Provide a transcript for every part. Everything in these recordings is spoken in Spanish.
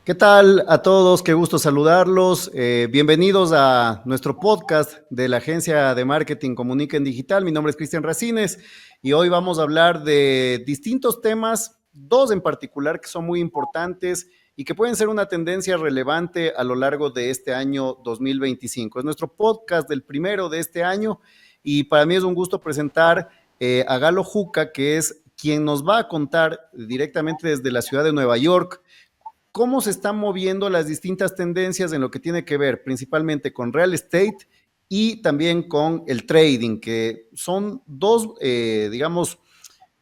¿Qué tal a todos? Qué gusto saludarlos. Bienvenidos a nuestro podcast de la agencia de marketing Comuniquen Digital. Mi nombre es Cristian Racines y hoy vamos a hablar de distintos temas, dos en particular que son muy importantes y que pueden ser una tendencia relevante a lo largo de este año 2025. Es nuestro podcast del primero de este año y para mí es un gusto presentar a Galo Juca, que es quien nos va a contar directamente desde la ciudad de Nueva York cómo se están moviendo las distintas tendencias en lo que tiene que ver principalmente con real estate y también con el trading, que son dos, digamos,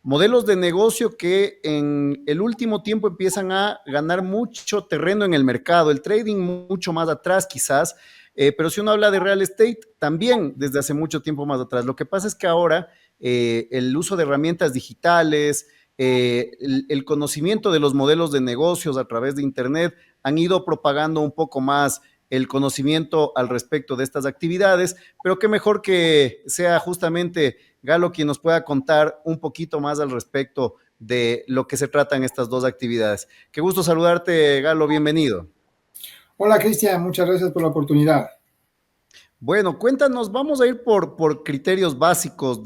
modelos de negocio que en el último tiempo empiezan a ganar mucho terreno en el mercado, el trading mucho más atrás quizás, pero si uno habla de real estate, también desde hace mucho tiempo más atrás. Lo que pasa es que ahora el uso de herramientas digitales, el conocimiento de los modelos de negocios a través de Internet han ido propagando un poco más el conocimiento al respecto de estas actividades, pero qué mejor que sea justamente Galo quien nos pueda contar un poquito más al respecto de lo que se tratan estas dos actividades. Qué gusto saludarte, Galo, bienvenido. Hola Cristian, muchas gracias por la oportunidad. Bueno, cuéntanos, vamos a ir por criterios básicos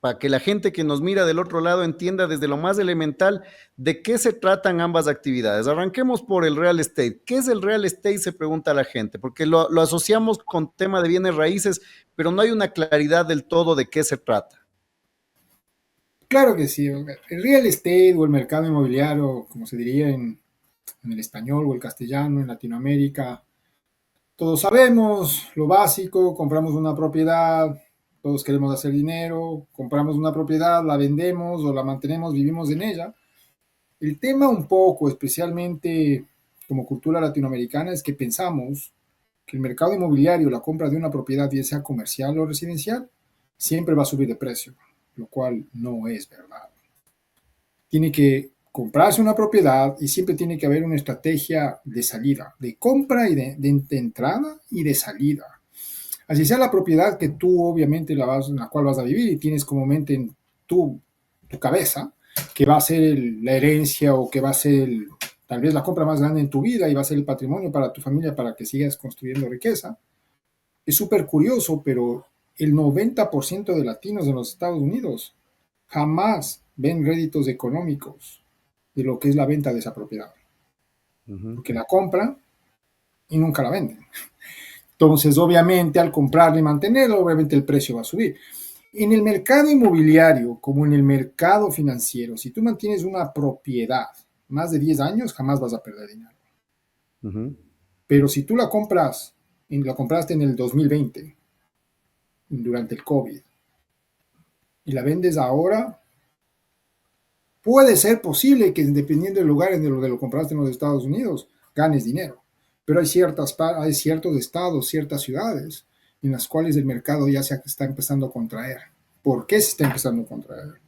para que la gente que nos mira del otro lado entienda desde lo más elemental de qué se tratan ambas actividades. Arranquemos por el real estate. ¿Qué es el real estate? Se pregunta la gente, porque lo asociamos con tema de bienes raíces, pero no hay una claridad del todo de qué se trata. Claro que sí, el real estate o el mercado inmobiliario, como se diría en el español o el castellano, en Latinoamérica, todos sabemos lo básico, compramos una propiedad, todos queremos hacer dinero, compramos una propiedad, la vendemos o la mantenemos, vivimos en ella. El tema un poco, especialmente como cultura latinoamericana, es que pensamos que el mercado inmobiliario, la compra de una propiedad, ya sea comercial o residencial, siempre va a subir de precio, lo cual no es verdad. Tiene que comprarse una propiedad y siempre tiene que haber una estrategia de salida, de compra y de entrada y de salida. Así sea la propiedad que tú obviamente en la cual vas a vivir y tienes como mente en tu cabeza, que va a ser la herencia o que va a ser tal vez la compra más grande en tu vida y va a ser el patrimonio para tu familia para que sigas construyendo riqueza. Es súper curioso, pero el 90% de latinos en los Estados Unidos jamás ven réditos económicos de lo que es la venta de esa propiedad, Uh -huh. porque la compran y nunca la venden. Entonces, obviamente, al comprarla y mantenerla, obviamente el precio va a subir. En el mercado inmobiliario, como en el mercado financiero, si tú mantienes una propiedad más de 10 años, jamás vas a perder dinero. Uh -huh. Pero si tú la compraste en el 2020, durante el COVID, y la vendes ahora, puede ser posible que dependiendo del lugar en donde lo compraste en los Estados Unidos, ganes dinero. Pero hay ciertos estados, ciertas ciudades en las cuales el mercado ya se está empezando a contraer. ¿Por qué se está empezando a contraer?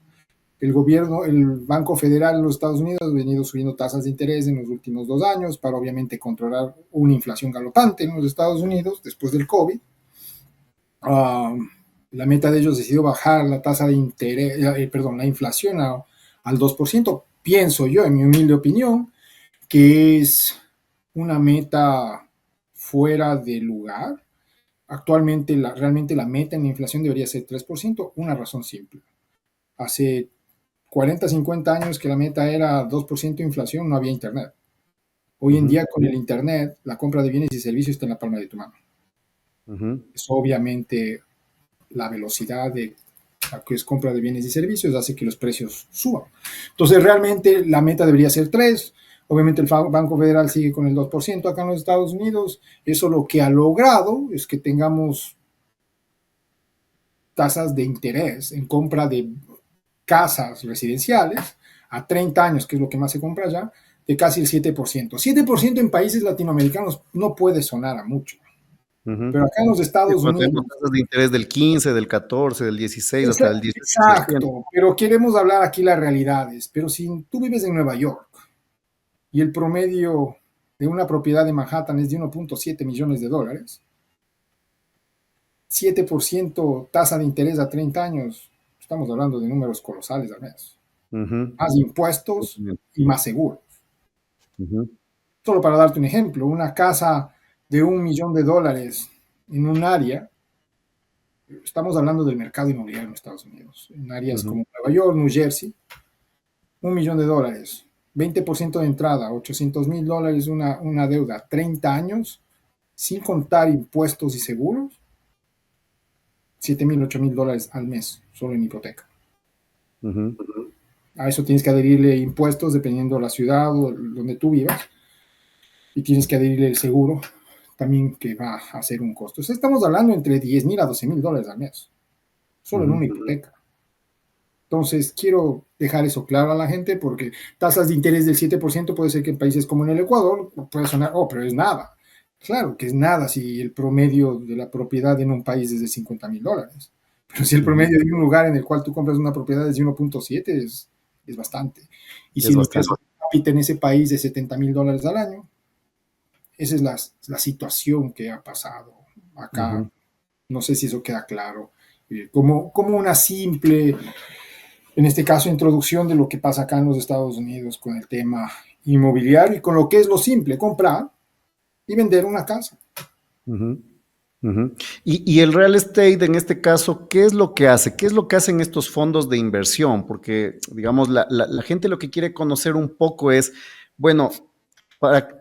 El gobierno, el Banco Federal de los Estados Unidos ha venido subiendo tasas de interés en los últimos 2 años para obviamente controlar una inflación galopante en los Estados Unidos después del COVID. Uh, la meta de ellos ha sido bajar la tasa de interés, perdón, la inflación al 2%. Pienso yo, en mi humilde opinión, que es una meta fuera de lugar. Actualmente, realmente la meta en la inflación debería ser 3%. Una razón simple. Hace 40, 50 años que la meta era 2% de inflación, no había Internet. Hoy Uh en -huh. día, con el Internet, la compra de bienes y servicios está en la palma de tu mano. Uh -huh. Es obviamente la velocidad de la que es compra de bienes y servicios hace que los precios suban. Entonces, realmente la meta debería ser 3. Obviamente el Banco Federal sigue con el 2% acá en los Estados Unidos. Eso lo que ha logrado es que tengamos tasas de interés en compra de casas residenciales a 30 años, que es lo que más se compra allá, de casi el 7%. 7% en países latinoamericanos no puede sonar a mucho. Uh -huh. Pero acá en los Sí, Estados pero Unidos. tenemos tasas de interés del 15, del 14, del 16 hasta el 18%. Exacto, pero queremos hablar aquí las realidades. Pero si tú vives en Nueva York y el promedio de una propiedad de Manhattan es de 1.7 millones de dólares, 7% tasa de interés a 30 años, estamos hablando de números colosales al mes. Uh -huh. Más impuestos y más seguros. Uh -huh. Solo para darte un ejemplo, una casa de $1 millón en un área, estamos hablando del mercado inmobiliario en Estados Unidos, en áreas Ujú, como Nueva York, New Jersey, $1 millón, 20% de entrada, $800,000 una deuda, 30 años, sin contar impuestos y seguros, $7,000, $8,000 al mes, solo en hipoteca. ujú. A eso tienes que adherirle impuestos dependiendo de la ciudad o donde tú vivas, y tienes que adherirle el seguro también, que va a ser un costo. O sea, estamos hablando entre $10,000 a $12,000 al mes, solo en Ujú, una hipoteca. Entonces, quiero dejar eso claro a la gente, porque tasas de interés del 7% puede ser que en países como en el Ecuador puede sonar, oh, pero es nada. Claro que es nada si el promedio de la propiedad en un país es de $50,000. Pero si el ujú. promedio de un lugar en el cual tú compras una propiedad es de 1.7, es bastante. Y si Es el ingreso bastante. per cápita en ese país es de $70,000 al año, esa es la situación que ha pasado acá. Ujú. No sé si eso queda claro. Como una simple, en este caso, introducción de lo que pasa acá en los Estados Unidos con el tema inmobiliario y con lo que es lo simple, comprar y vender una casa. Ujú, ujú. Y el real estate, en este caso, ¿qué es lo que hace? ¿Qué es lo que hacen estos fondos de inversión? Porque, digamos, la gente lo que quiere conocer un poco es, bueno,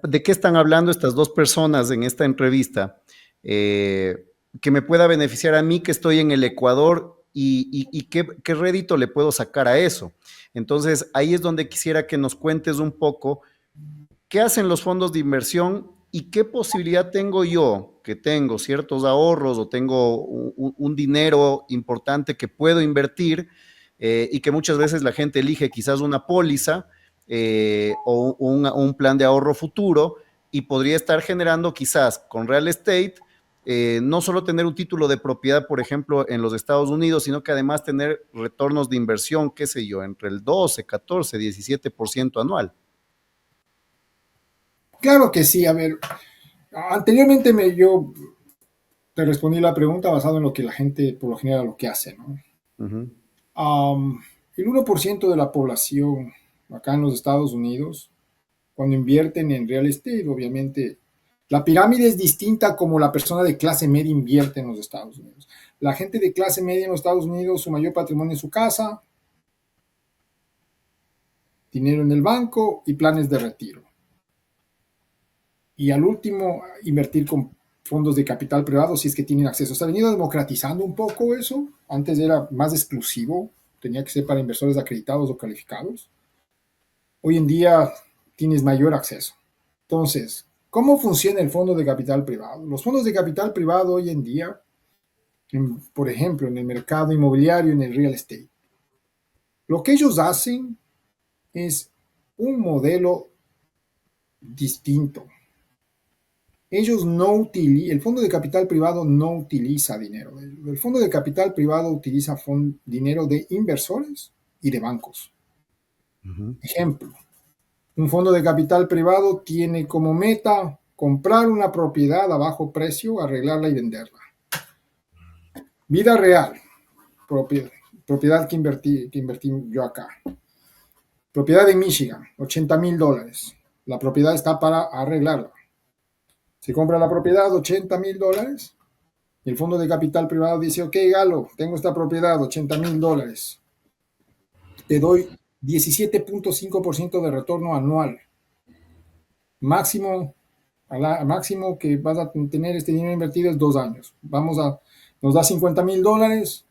¿de qué están hablando estas dos personas en esta entrevista? Eh, que me pueda beneficiar a mí que estoy en el Ecuador y qué rédito le puedo sacar a eso. Entonces, ahí es donde quisiera que nos cuentes un poco qué hacen los fondos de inversión y qué posibilidad tengo yo, que tengo ciertos ahorros o tengo un dinero importante que puedo invertir y que muchas veces la gente elige quizás una póliza o un plan de ahorro futuro y podría estar generando quizás con real estate. No solo tener un título de propiedad, por ejemplo, en los Estados Unidos, sino que además tener retornos de inversión, qué sé yo, entre el 12, 14, 17% anual. Claro que sí, a ver, anteriormente yo te respondí la pregunta basado en lo que la gente por lo general lo que hace, ¿no? Uh -huh. El 1% de la población acá en los Estados Unidos, cuando invierten en real estate, obviamente, la pirámide es distinta como la persona de clase media invierte en los Estados Unidos. La gente de clase media en los Estados Unidos, su mayor patrimonio es su casa, dinero en el banco y planes de retiro. Y al último, invertir con fondos de capital privado si es que tienen acceso. Se ha venido democratizando un poco eso. Antes era más exclusivo, tenía que ser para inversores acreditados o calificados. Hoy en día tienes mayor acceso. Entonces, ¿cómo funciona el fondo de capital privado? Los fondos de capital privado hoy en día, por ejemplo, en el mercado inmobiliario, en el real estate, lo que ellos hacen es un modelo distinto. Ellos no utilizan, el fondo de capital privado no utiliza dinero. El fondo de capital privado utiliza dinero de inversores y de bancos. Uh -huh. Ejemplo, un fondo de capital privado tiene como meta comprar una propiedad a bajo precio, arreglarla y venderla. Vida real, propiedad que invertí yo acá. Propiedad en Michigan, $80,000. La propiedad está para arreglarla. Se compra la propiedad, $80,000. Y el fondo de capital privado dice, ok, Galo, tengo esta propiedad, $80,000. Te doy 17.5% de retorno anual. Máximo, máximo que vas a tener este dinero invertido es 2 años. Nos da $50,000.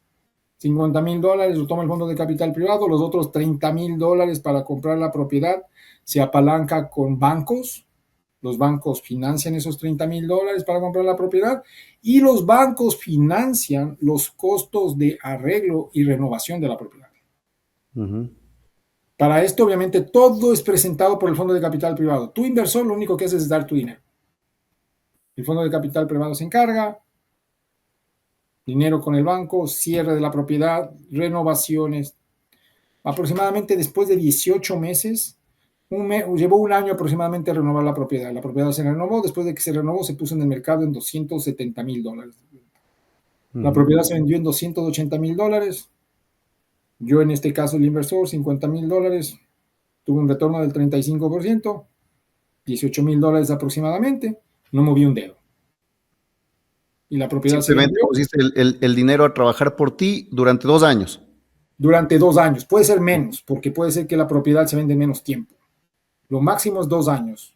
$50,000 lo toma el fondo de capital privado, los otros $30,000 para comprar la propiedad se apalanca con bancos. Los bancos financian esos $30,000 para comprar la propiedad y los bancos financian los costos de arreglo y renovación de la propiedad. Uh -huh. Para esto, obviamente, todo es presentado por el fondo de capital privado. Tu inversor lo único que hace es dar tu dinero. El fondo de capital privado se encarga, dinero con el banco, cierre de la propiedad, renovaciones. Aproximadamente después de 18 meses, llevó un año aproximadamente a renovar la propiedad. La propiedad se renovó, después de que se renovó se puso en el mercado en $270,000. Uh La -huh. propiedad se vendió en $280,000. Yo en este caso el inversor, $50,000, tuve un retorno del 35%. $18,000 aproximadamente, no moví un dedo. Y la propiedad se Simplemente vendió pusiste el dinero a trabajar por ti durante 2 años. durante 2 años. Puede ser menos, porque puede ser que la propiedad se vende en menos tiempo. Lo máximo es 2 años.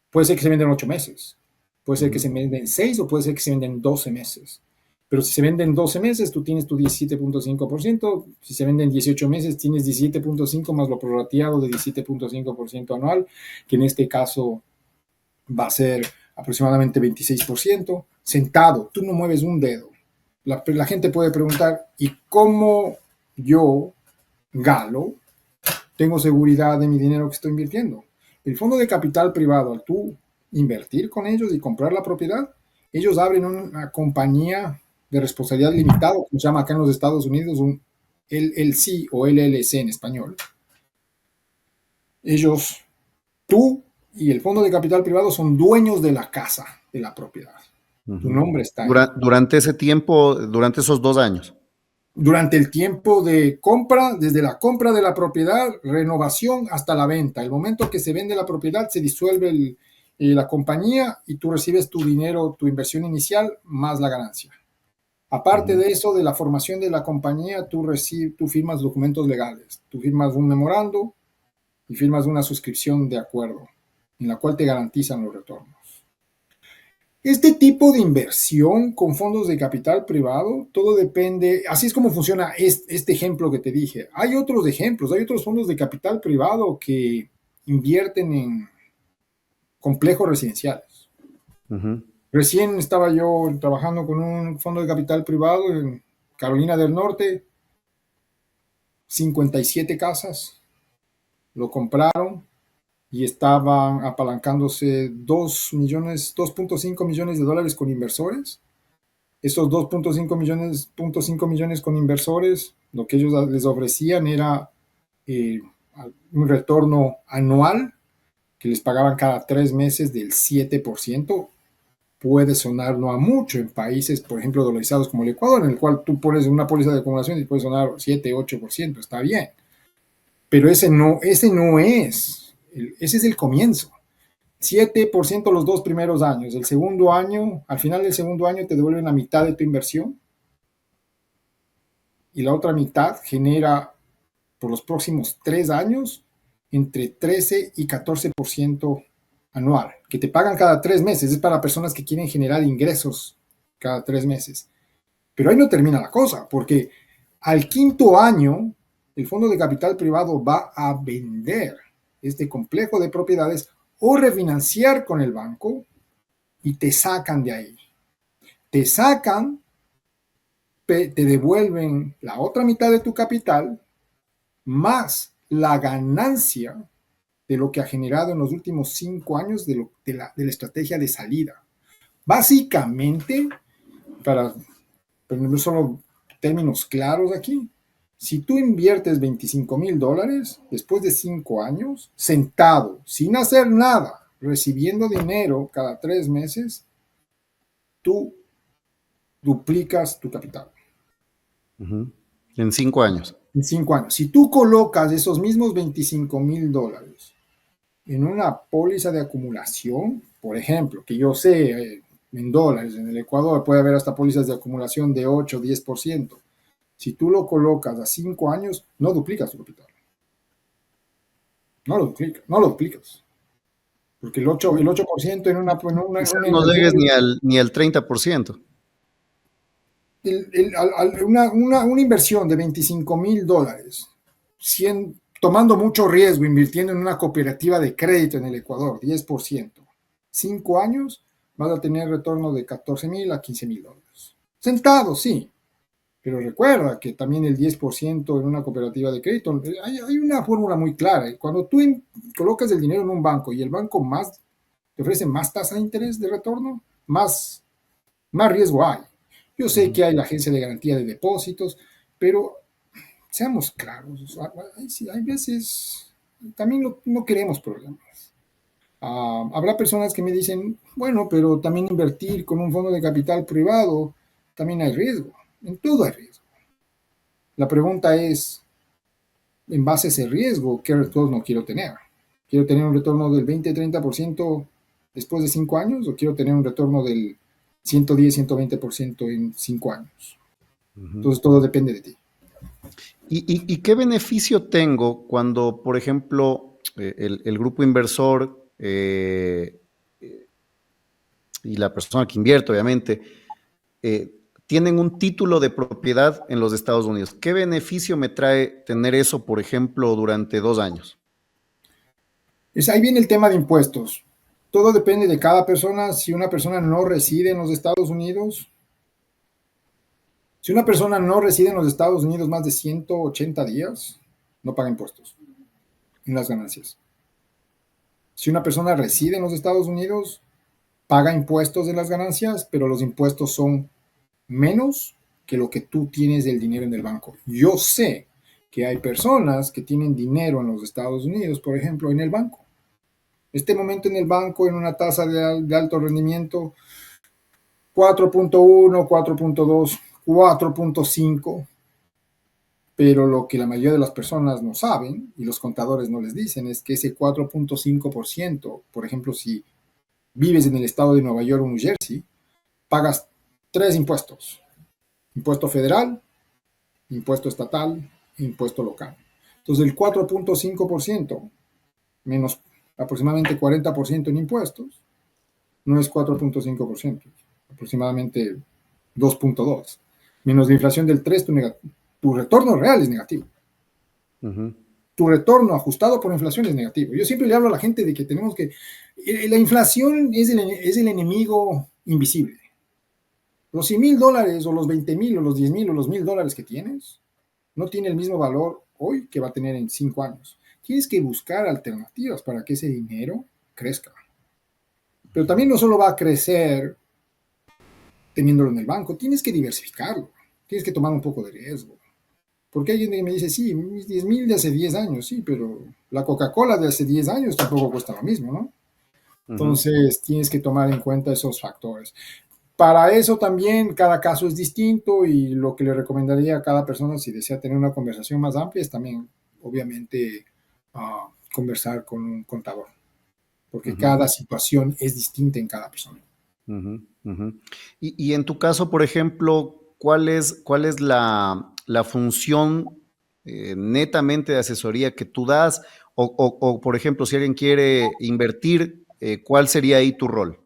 Puede ser que se venda en 8 meses. Puede ser que Ujú. se venda en 6 o puede ser que se venda en 12 meses. Pero si se vende en 12 meses, tú tienes tu 17.5%. Si se vende en 18 meses, tienes 17.5 más lo prorrateado de 17.5% anual, que en este caso va a ser aproximadamente 26%. Sentado, tú no mueves un dedo. La gente puede preguntar, ¿y cómo yo, Galo, tengo seguridad de mi dinero que estoy invirtiendo? El fondo de capital privado, al tú invertir con ellos y comprar la propiedad, ellos abren una compañía de responsabilidad limitada, como se llama acá en los Estados Unidos, un LLC o LLC en español. Ellos, tú y el fondo de capital privado son dueños de la casa, de la propiedad. Tu Ujú. nombre está ahí. Durante ese tiempo, durante esos 2 años. Durante el tiempo de compra, desde la compra de la propiedad, renovación hasta la venta. El momento que se vende la propiedad, se disuelve la compañía y tú recibes tu dinero, tu inversión inicial más la ganancia. Aparte Ujú. de eso, de la formación de la compañía, tú firmas documentos legales. Tú firmas un memorando y firmas una suscripción de acuerdo en la cual te garantizan los retornos. Este tipo de inversión con fondos de capital privado, todo depende, así es como funciona este ejemplo que te dije. Hay otros ejemplos, hay otros fondos de capital privado que invierten en complejos residenciales. Ujú. Recién estaba yo trabajando con un fondo de capital privado en Carolina del Norte, 57 casas, lo compraron y estaban apalancándose 2.5 millones con inversores. Estos 2.5 millones con inversores, lo que ellos les ofrecían era eh, un retorno anual que les pagaban cada 3 meses del 7%. Puede sonar no a mucho en países, por ejemplo, dolarizados como el Ecuador, en el cual tú pones una póliza de acumulación y puede sonar 7, 8%, está bien. Pero ese no es, ese es el comienzo. 7% los 2 primeros años. El segundo año, al final del segundo año te devuelven la mitad de tu inversión y la otra mitad genera por los próximos 3 años entre 13 y 14% anual, que te pagan cada 3 meses. Es para personas que quieren generar ingresos cada 3 meses. Pero ahí no termina la cosa, porque al quinto año el fondo de capital privado va a vender este complejo de propiedades o refinanciar con el banco y te sacan de ahí. Te sacan, te devuelven la otra mitad de tu capital más la ganancia de lo que ha generado en los últimos 5 años de la estrategia de salida. Básicamente, para poner solo términos claros aquí, si tú inviertes $25,000 después de 5 años, sentado, sin hacer nada, recibiendo dinero cada 3 meses, tú duplicas tu capital. Ujú. En 5 años. En 5 años. Si tú colocas esos mismos $25,000 en una póliza de acumulación, por ejemplo, que yo sé, en dólares, en el Ecuador puede haber hasta pólizas de acumulación de 8 o 10%. Si tú lo colocas a 5 años, no duplicas tu capital. No lo duplicas. Porque el 8% en Quizás una no inversión, llegues ni al 30%. una inversión de $25,000, tomando mucho riesgo, invirtiendo en una cooperativa de crédito en el Ecuador, 10%, 5 años, vas a tener retorno de $14,000 a $15,000. Sentado, sí, pero recuerda que también el 10% en una cooperativa de crédito, hay una fórmula muy clara. Cuando tú colocas el dinero en un banco y el banco te ofrece más tasa de interés de retorno, más riesgo hay. Yo sé Ujú. que hay la agencia de garantía de depósitos, pero seamos claros, hay veces también no queremos problemas. Habrá personas que me dicen, bueno, pero también invertir con un fondo de capital privado, también hay riesgo. En todo hay riesgo. La pregunta es, en base a ese riesgo, ¿qué retorno quiero tener? ¿Quiero tener un retorno del 20-30% después de 5 años o quiero tener un retorno del 110-120% en 5 años? Ujú. Entonces todo depende de ti. ¿Y qué beneficio tengo cuando, por ejemplo, el grupo inversor y la persona que invierte, obviamente, tienen un título de propiedad en los Estados Unidos? ¿Qué beneficio me trae tener eso, por ejemplo, durante 2 años? Ahí viene el tema de impuestos. Todo depende de cada persona. Si una persona no reside en los Estados Unidos, si una persona no reside en los Estados Unidos más de 180 días, no paga impuestos en las ganancias. Si una persona reside en los Estados Unidos, paga impuestos de las ganancias, pero los impuestos son menos que lo que tú tienes del dinero en el banco. Yo sé que hay personas que tienen dinero en los Estados Unidos, por ejemplo, en el banco. Este momento en el banco, en una tasa de alto rendimiento, 4.1, 4.2, 4.5, pero lo que la mayoría de las personas no saben y los contadores no les dicen es que ese 4.5%, por ejemplo, si vives en el estado de Nueva York o New Jersey, pagas tres impuestos: impuesto federal, impuesto estatal, impuesto local. Entonces el 4.5% menos aproximadamente 40% en impuestos no es 4.5%, aproximadamente 2.2%. Menos la inflación del 3, tu retorno real es negativo. Ujú. Tu retorno ajustado por inflación es negativo. Yo siempre le hablo a la gente de que tenemos que... La inflación es el enemigo invisible. Los $100,000 o los 20,000 o los 10,000 o los $1,000 que tienes no tiene el mismo valor hoy que va a tener en 5 años. Tienes que buscar alternativas para que ese dinero crezca. Pero también no solo va a crecer teniéndolo en el banco, tienes que diversificarlo, tienes que tomar un poco de riesgo. Porque hay gente que me dice, sí, mis 10,000 de hace 10 años, sí, pero la Coca-Cola de hace 10 años tampoco cuesta lo mismo, ¿no? Ujú. Entonces tienes que tomar en cuenta esos factores. Para eso también cada caso es distinto y lo que le recomendaría a cada persona si desea tener una conversación más amplia es también, obviamente, conversar con un contador, porque Ujú. cada situación es distinta en cada persona. Ujú, ujú. Y en tu caso, por ejemplo, ¿cuál es la función netamente de asesoría que tú das? O, por ejemplo, si alguien quiere invertir, ¿cuál sería ahí tu rol?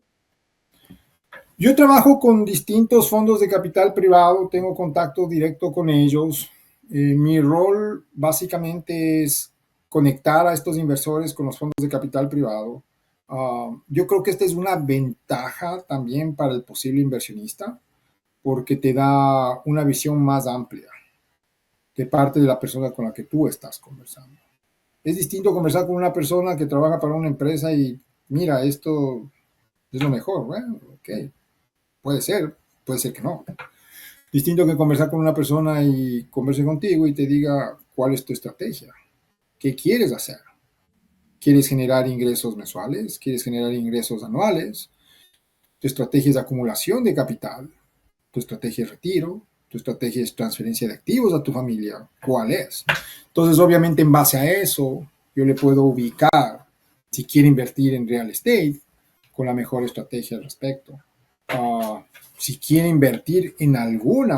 Yo trabajo con distintos fondos de capital privado, tengo contacto directo con ellos. Mi rol básicamente es conectar a estos inversores con los fondos de capital privado. Yo creo que esta es una ventaja también para el posible inversionista porque te da una visión más amplia de parte de la persona con la que tú estás conversando. Es distinto conversar con una persona que trabaja para una empresa y mira, esto es lo mejor. Bueno, ok, puede ser que no. Distinto que conversar con una persona y converse contigo y te diga cuál es tu estrategia, qué quieres hacer. ¿Quieres generar ingresos mensuales? ¿Quieres generar ingresos anuales? Tu estrategia es de acumulación de capital, tu estrategia es retiro, tu estrategia es transferencia de activos a tu familia. ¿Cuál es? Entonces, obviamente, en base a eso, yo le puedo ubicar si quiere invertir en real estate con la mejor estrategia al respecto. Uh, si quiere invertir en algún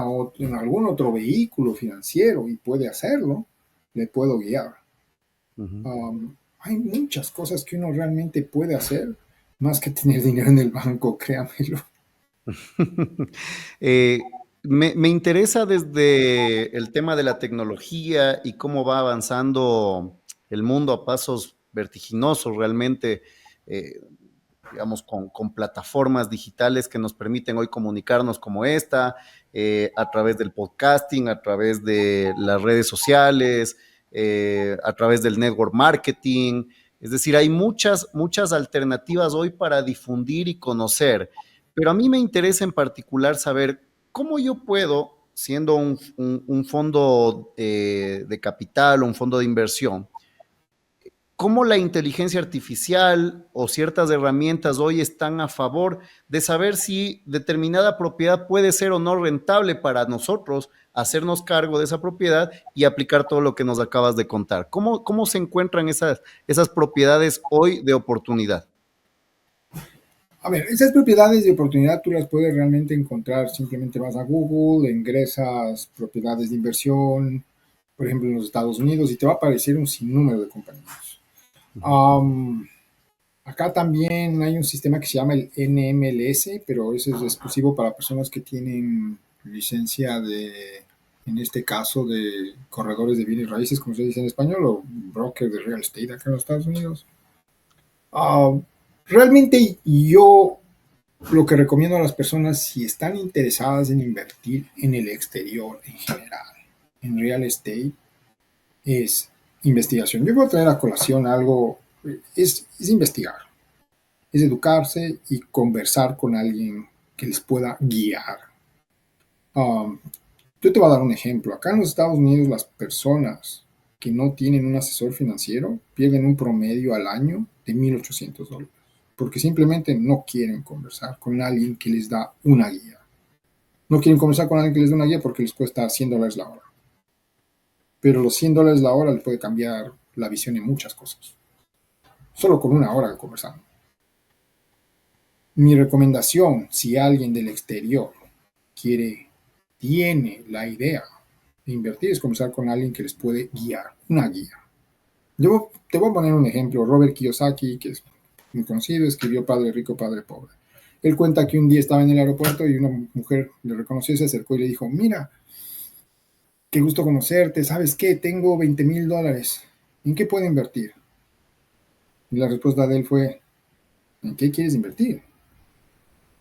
otro vehículo financiero y puede hacerlo, le puedo guiar. Ujú. Hay muchas cosas que uno realmente puede hacer más que tener dinero en el banco, créamelo. Me interesa desde el tema de la tecnología y cómo va avanzando el mundo a pasos vertiginosos realmente. eh, digamos, con plataformas digitales que nos permiten hoy comunicarnos como esta, a través del podcasting, a través de las redes sociales, a través del network marketing. Es decir, hay muchas alternativas hoy para difundir y conocer, pero a mí me interesa en particular saber cómo yo puedo, siendo un fondo de capital o un fondo de inversión, cómo la inteligencia artificial o ciertas herramientas hoy están a favor de saber si determinada propiedad puede ser o no rentable para nosotros, hacernos cargo de esa propiedad y aplicar todo lo que nos acabas de contar. ¿Cómo se encuentran esas propiedades hoy de oportunidad? A ver, esas propiedades de oportunidad tú las puedes realmente encontrar. Simplemente vas a Google, ingresas propiedades de inversión, por ejemplo, en los Estados Unidos, y te va a aparecer un sinnúmero de compañías. Um, Acá también hay un sistema que se llama el NMLS, pero ese es exclusivo para personas que tienen licencia de, en este caso, de corredores de bienes raíces, como se dice en español, o broker de real estate acá en los Estados Unidos. Uh, Realmente yo lo que recomiendo a las personas, si están interesadas en invertir en el exterior en general, en real estate, es investigación. Yo voy a traer a colación algo, es investigar, es educarse y conversar con alguien que les pueda guiar. Um, yo te voy a dar un ejemplo. Acá en los Estados Unidos las personas que no tienen un asesor financiero pierden un promedio al año de $1,800 porque simplemente no quieren conversar con alguien que les da una guía. No quieren conversar con alguien que les dé una guía porque les cuesta $100 la hora. Pero los $100 la hora les puede cambiar la visión en muchas cosas. Solo con una hora de conversar. Mi recomendación, si alguien del exterior tiene la idea de invertir, es conversar con alguien que les puede guiar, una guía. Yo te voy a poner un ejemplo. Robert Kiyosaki, que es muy conocido, escribió Padre Rico, Padre Pobre. Él cuenta que un día estaba en el aeropuerto y una mujer le reconoció, se acercó y le dijo, mira, qué gusto conocerte, ¿sabes qué? Tengo $20,000. ¿En qué puedo invertir? Y la respuesta de él fue, ¿en qué quieres invertir?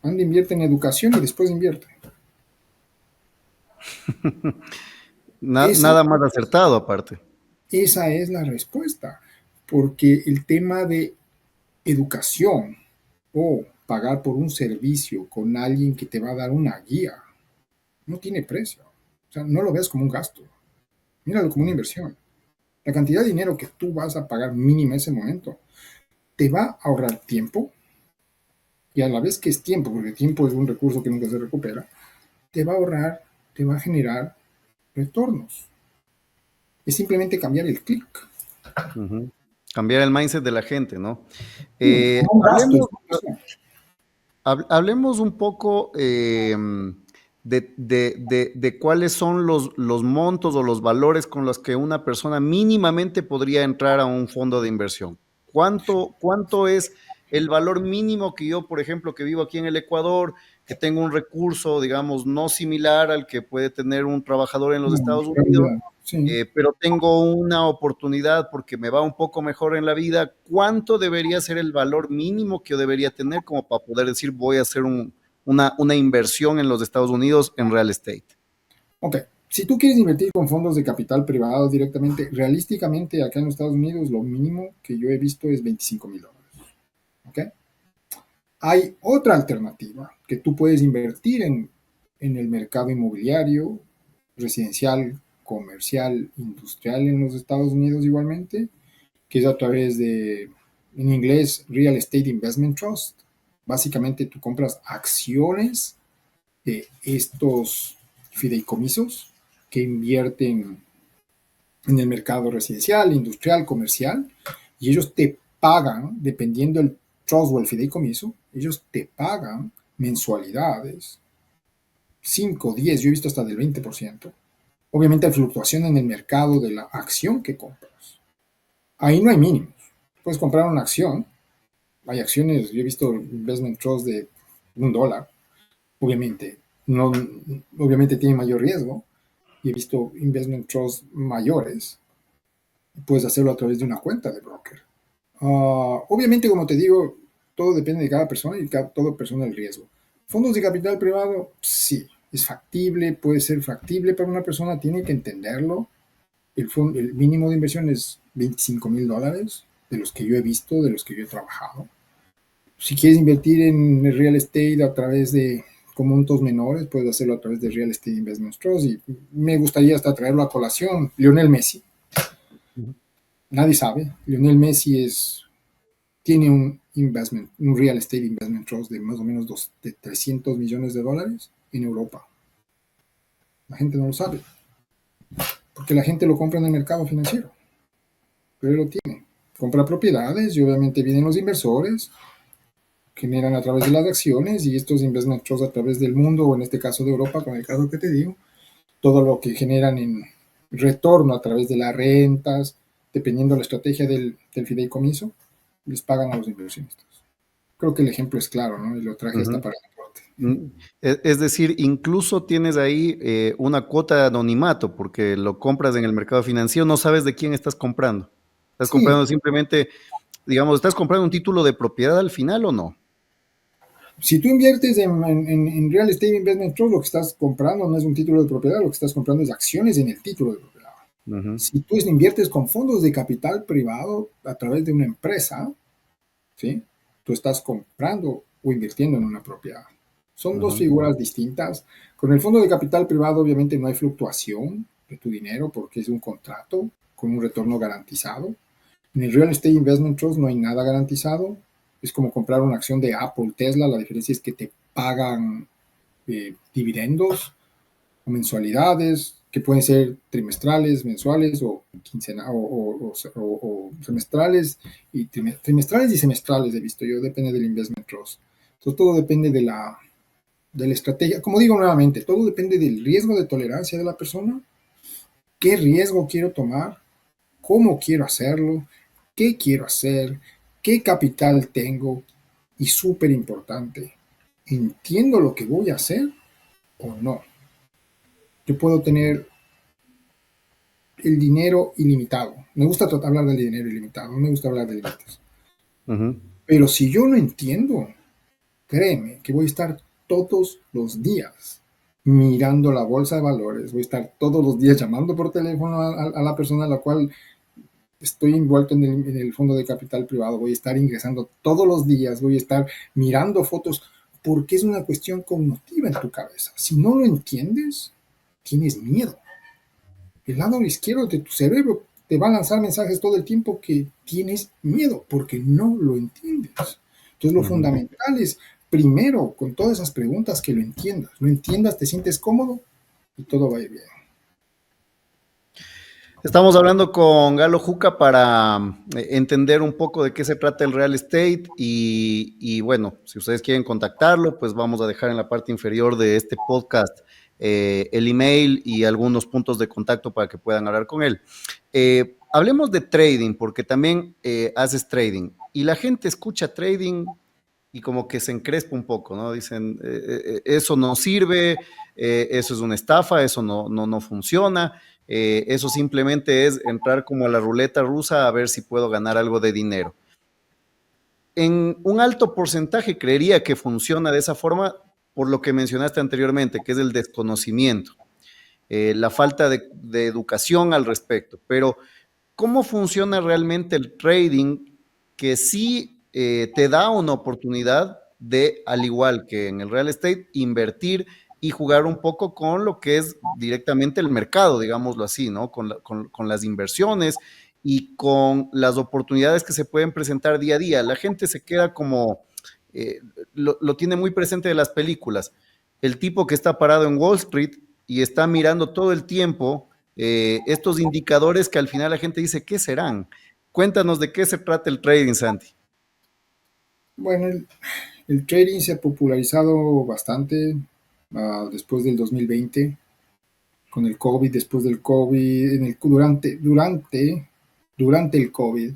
Anda, invierte en educación y después invierte. Esa, Nada más acertado aparte. esa es la respuesta, porque el tema de educación o pagar por un servicio con alguien que te va a dar una guía no tiene precio. O sea, no lo ves como un gasto, míralo como una inversión. La cantidad de dinero que tú vas a pagar mínima en ese momento te va a ahorrar tiempo y a la vez que es tiempo, porque el tiempo es un recurso que nunca se recupera, te va a ahorrar, te va a generar retornos. Es simplemente cambiar el clic. Ujú. Cambiar el mindset de la gente, ¿no? Sí, como un gasto. Hablemos, hablemos un poco de cuáles son los montos o los valores con los que una persona mínimamente podría entrar a un fondo de inversión. ¿Cuánto es el valor mínimo que yo, por ejemplo, que vivo aquí en el Ecuador, que tengo un recurso, digamos, no similar al que puede tener un trabajador en los Estados Unidos? Sí. Pero tengo una oportunidad porque me va un poco mejor en la vida, ¿cuánto debería ser el valor mínimo que yo debería tener como para poder decir voy a hacer una inversión en los Estados Unidos en real estate? Ok, si tú quieres invertir con fondos de capital privado directamente, realísticamente acá en los Estados Unidos lo mínimo que yo he visto es $25,000. ¿Ok? Hay otra alternativa que tú puedes invertir en el mercado inmobiliario, residencial, comercial, industrial en los Estados Unidos igualmente, que es a través de, en inglés, Real Estate Investment Trust. Básicamente tú compras acciones de estos fideicomisos que invierten en el mercado residencial, industrial, comercial, y ellos te pagan, dependiendo del trust o el fideicomiso, ellos te pagan mensualidades, 5, 10, yo he visto hasta del 20%. Obviamente hay fluctuación en el mercado de la acción que compras. Ahí no hay mínimos. Puedes comprar una acción, hay acciones, yo he visto investment trust de $1, obviamente, no, obviamente tiene mayor riesgo, y he visto investment trusts mayores. Puedes hacerlo a través de una cuenta de broker. Obviamente, como te digo, todo depende de cada persona y toda persona el riesgo. Fondos de capital privado, sí, es factible, puede ser factible para una persona, tiene que entenderlo. El mínimo de inversión es $25,000, de los que yo he visto, de los que yo he trabajado. Si quieres invertir en el real estate a través de con montos menores, puedes hacerlo a través de Real Estate Investment Trust. Y me gustaría hasta traerlo a colación, Lionel Messi. Nadie sabe. Lionel Messi tiene un real estate investment trust de más o menos de 300 millones de dólares en Europa. La gente no lo sabe, porque la gente lo compra en el mercado financiero, pero él lo tiene. Compra propiedades y obviamente vienen los inversores, generan a través de las acciones y estos investment trusts a través del mundo, o en este caso de Europa, con el caso que te digo, todo lo que generan en retorno a través de las rentas, dependiendo de la estrategia del fideicomiso, les pagan a los inversionistas. Creo que el ejemplo es claro, ¿no? Y lo traje hasta Ujú. para el deporte. Es decir, incluso tienes ahí una cuota de anonimato porque lo compras en el mercado financiero, no sabes de quién estás comprando. Estás Sí, comprando simplemente, digamos, ¿estás comprando un título de propiedad al final o no? si tú inviertes en Real Estate Investment Trust, lo que estás comprando no es un título de propiedad, lo que estás comprando es acciones en el título de propiedad. Ujú, Si tú inviertes con fondos de capital privado a través de una empresa, ¿sí? Tú estás comprando o invirtiendo en una propiedad. Son dos ujú, figuras distintas. Con el fondo de capital privado obviamente no hay fluctuación de tu dinero porque es un contrato con un retorno garantizado. En el Real Estate Investment Trust no hay nada garantizado. Es como comprar una acción de Apple, Tesla. La diferencia es que te pagan dividendos o mensualidades que pueden ser trimestrales, mensuales o o semestrales y trimestrales y semestrales he visto yo, depende del investment trust. Entonces todo depende de la estrategia. Como digo nuevamente, todo depende del riesgo de tolerancia de la persona, qué riesgo quiero tomar, cómo quiero hacerlo, qué quiero hacer, qué capital tengo y súper importante, ¿entiendo lo que voy a hacer o no? Yo puedo tener el dinero ilimitado. Me gusta hablar del dinero ilimitado, no me gusta hablar de límites. ujú. Pero si yo no entiendo, créeme que voy a estar todos los días mirando la bolsa de valores, voy a estar todos los días llamando por teléfono a la persona a la cual estoy envuelto en el fondo de capital privado, voy a estar ingresando todos los días, voy a estar mirando fotos, porque es una cuestión cognitiva en tu cabeza. Si no lo entiendes, tienes miedo. El lado izquierdo de tu cerebro te va a lanzar mensajes todo el tiempo que tienes miedo porque no lo entiendes. Entonces lo Ujú. fundamental es, primero, con todas esas preguntas, que lo entiendas. Lo entiendas, te sientes cómodo y todo va a ir bien. Estamos hablando con Galo Juca para entender un poco de qué se trata el real estate y bueno, si ustedes quieren contactarlo, pues vamos a dejar en la parte inferior de este podcast el email y algunos puntos de contacto para que puedan hablar con él. Hablemos de trading, porque también haces trading y la gente escucha trading y como que se encrespa un poco, ¿no? Dicen, eso no sirve, eso es una estafa, eso no funciona, eso simplemente es entrar como a la ruleta rusa a ver si puedo ganar algo de dinero. En un alto porcentaje creería que funciona de esa forma por lo que mencionaste anteriormente, que es el desconocimiento, la falta de educación al respecto, pero ¿cómo funciona realmente el trading que sí te da una oportunidad de, al igual que en el real estate, invertir y jugar un poco con lo que es directamente el mercado, digámoslo así, ¿no? Con las inversiones y con las oportunidades que se pueden presentar día a día? La gente se queda como, eh, lo tiene muy presente de las películas. El tipo que está parado en Wall Street y está mirando todo el tiempo estos indicadores que al final la gente dice, ¿qué serán? Cuéntanos de qué se trata el trading, Santi. Bueno, el trading se ha popularizado bastante después del 2020, con el COVID, después del COVID, durante el COVID.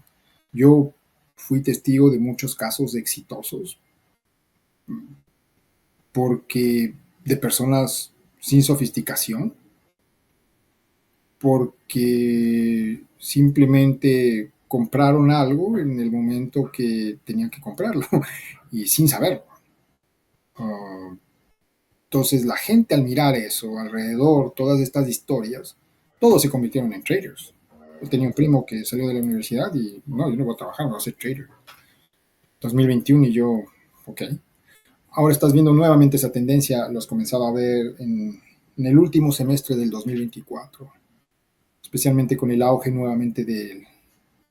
Yo fui testigo de muchos casos exitosos porque de personas sin sofisticación, porque simplemente compraron algo en el momento que tenían que comprarlo y sin saberlo. Uh, entonces la gente, al mirar eso alrededor, todas estas historias, todos se convirtieron en traders. Yo tenía un primo que salió de la universidad y no, yo no voy a trabajar, voy a ser trader. 2021 y yo, ok. Ahora estás viendo nuevamente esa tendencia, los comenzaba a ver en el último semestre del 2024, especialmente con el auge nuevamente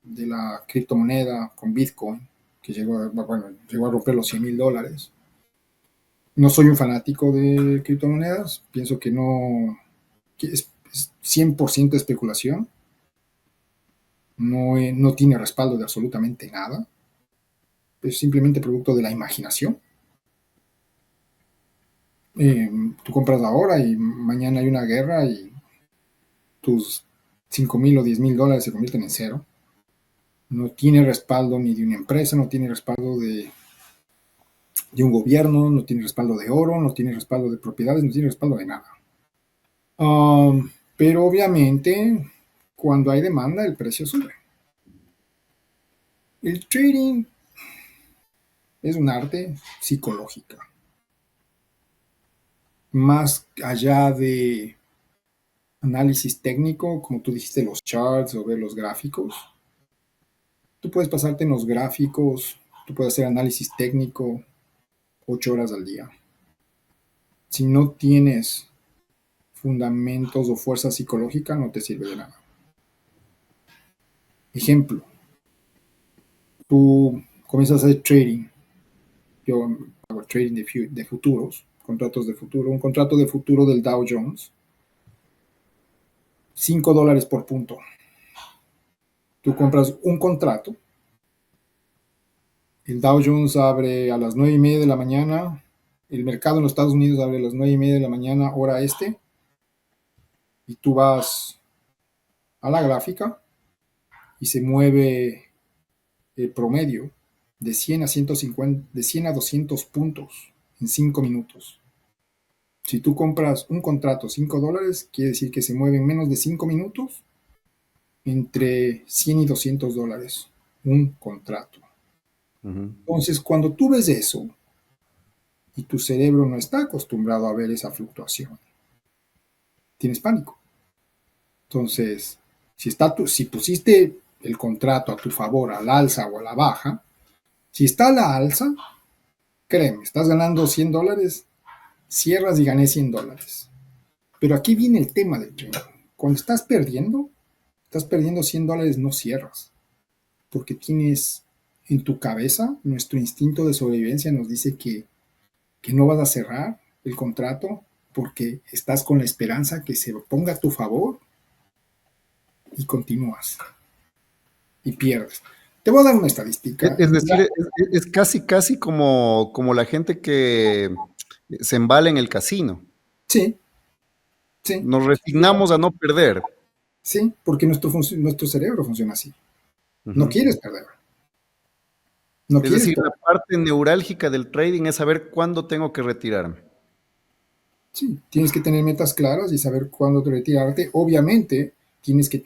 de la criptomoneda con Bitcoin, que llegó a romper los $100,000. No soy un fanático de criptomonedas, pienso que no, que es 100% especulación, no tiene respaldo de absolutamente nada, es simplemente producto de la imaginación. Tú compras ahora y mañana hay una guerra y tus 5,000 o 10,000 dólares se convierten en cero. No tiene respaldo ni de una empresa, no tiene respaldo de un gobierno, no tiene respaldo de oro, no tiene respaldo de propiedades, no tiene respaldo de nada. Pero obviamente, cuando hay demanda, el precio sube. El trading es un arte psicológica. Más allá de análisis técnico, como tú dijiste, los charts o ver los gráficos, tú puedes pasarte en los gráficos, tú puedes hacer análisis técnico 8 horas al día. Si no tienes fundamentos o fuerza psicológica, no te sirve de nada. Ejemplo, tú comienzas a hacer trading. Yo hago trading de futuros, contratos de futuro. Un contrato de futuro del Dow Jones, $5 por punto. Tú compras un contrato, el Dow Jones abre a las 9:30 de la mañana, el mercado en los Estados Unidos abre a las 9:30 de la mañana, hora este, y tú vas a la gráfica y se mueve el promedio de 100 a 150, de 100 a 200 puntos en 5 minutos. Si tú compras un contrato $5, quiere decir que se mueve en menos de 5 minutos entre 100 y $200 un contrato. Entonces, cuando tú ves eso y tu cerebro no está acostumbrado a ver esa fluctuación, tienes pánico. Entonces, si pusiste el contrato a tu favor al alza o a la baja, si está a la alza, créeme, estás ganando $100, cierras y gané $100. Pero aquí viene el tema del trading. Cuando estás perdiendo $100, no cierras, porque tienes en tu cabeza, nuestro instinto de sobrevivencia nos dice que no vas a cerrar el contrato porque estás con la esperanza que se ponga a tu favor y continúas y pierdes. Te voy a dar una estadística. Es decir, es casi, casi como la gente que se embala en el casino. Sí, sí, Nos resignamos a no perder. sí, porque nuestro cerebro funciona así. No Ujú. quieres perder. No Es quieres decir, la perder. parte neurálgica del trading es saber cuándo tengo que retirarme. Sí, tienes que tener metas claras y saber cuándo retirarte. Obviamente, tienes que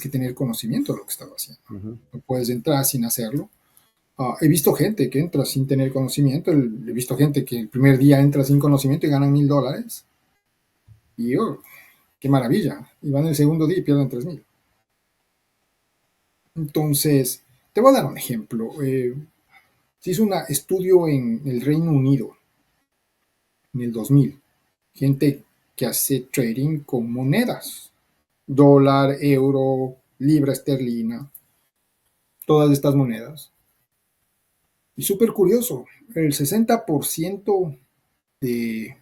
tener conocimiento de lo que estás haciendo. Ujú. No puedes entrar sin hacerlo. He visto gente que entra sin tener conocimiento. He visto gente que el primer día entra sin conocimiento y ganan $1,000. Y qué maravilla. Y van el segundo día y pierden 3,000. Entonces, te voy a dar un ejemplo. Se hizo un estudio en el Reino Unido en el 2000. Gente que hace trading con monedas. Dólar, euro, libra esterlina. Todas estas monedas. Y súper curioso. El 60% de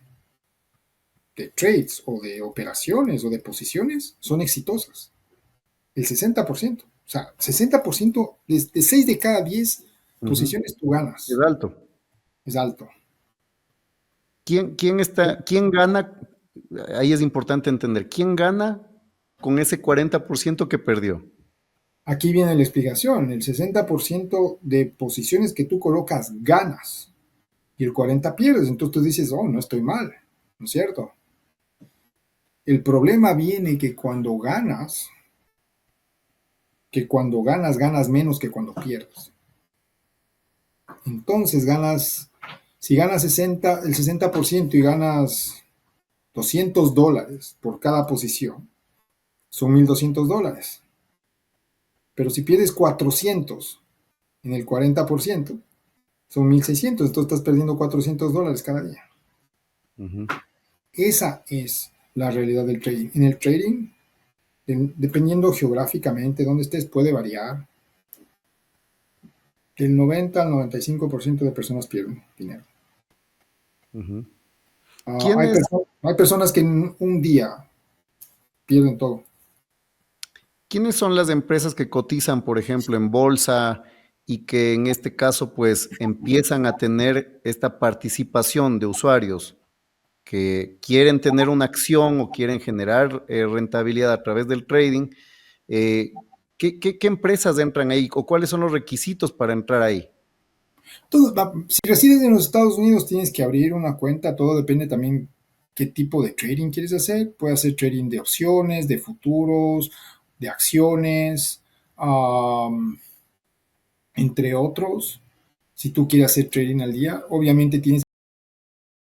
trades o de operaciones o de posiciones son exitosas. El 60%. O sea, 60%, de 6 de cada 10 Ujú. posiciones tú Es ganas. alto. Es alto. ¿Quién gana? Ahí es importante entender. ¿Quién gana con ese 40% que perdió? Aquí viene la explicación. El 60% de posiciones que tú colocas ganas y el 40% pierdes. Entonces tú dices, oh, no estoy mal. ¿No es cierto? El problema viene que cuando ganas, ganas menos que cuando pierdes. Entonces si ganas el 60% y ganas $200 por cada posición, son $1,200. Pero si pierdes 400 en el 40%, son 1,600. Entonces estás perdiendo $400 cada día. Ujú. Esa es la realidad del trading. En el trading, dependiendo geográficamente dónde estés, puede variar. El 90 al 95% de personas pierden dinero. Ujú. Hay, ¿Quiénes, hay personas que en un día pierden todo. quiénes son las empresas que cotizan, por ejemplo, en bolsa y que en este caso, pues, empiezan a tener esta participación de usuarios que quieren tener una acción o quieren generar rentabilidad a través del trading? ¿Qué empresas entran ahí o cuáles son los requisitos para entrar ahí? Si resides en los Estados Unidos tienes que abrir una cuenta, todo depende también qué tipo de trading quieres hacer. Puedes hacer trading de opciones, de futuros, de acciones, um, entre otros. Si tú quieres hacer trading al día, obviamente tienes